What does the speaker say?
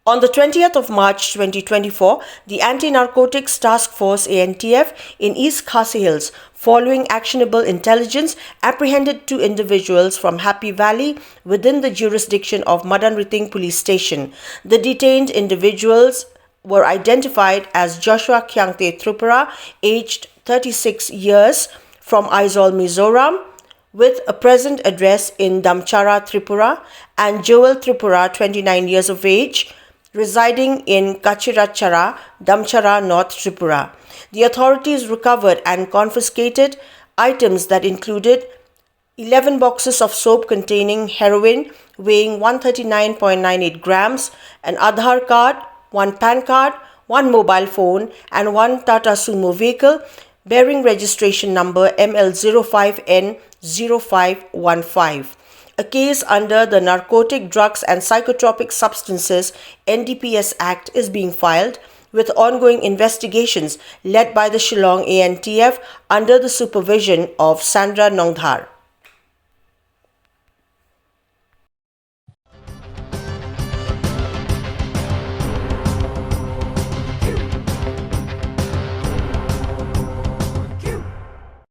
On the 20th of March 2024, the Anti-Narcotics Task Force (Antf) in East Khasi Hills, following actionable intelligence, apprehended 2 individuals from Happy Valley within the jurisdiction of Madanriting Police Station. The detained individuals were identified as Joshua Khiangte Tripura, aged 36 years, from Aizawl, Mizoram, with a present address in Damchhara, Tripura, and Joel Tripura, 29 years of age, residing in Kachharichara, Damchhara, North Tripura. The authorities recovered and confiscated items that included 11 boxes of soap containing heroin weighing 139.98 grams, an Aadhaar card, 1 PAN card, 1 mobile phone, and 1 Tata Sumo vehicle bearing registration number ML05N0515. A case under the Narcotic Drugs and Psychotropic Substances NDPS Act is being filed, with ongoing investigations led by the Shillong Antf under the supervision of Sandra Nongdhar.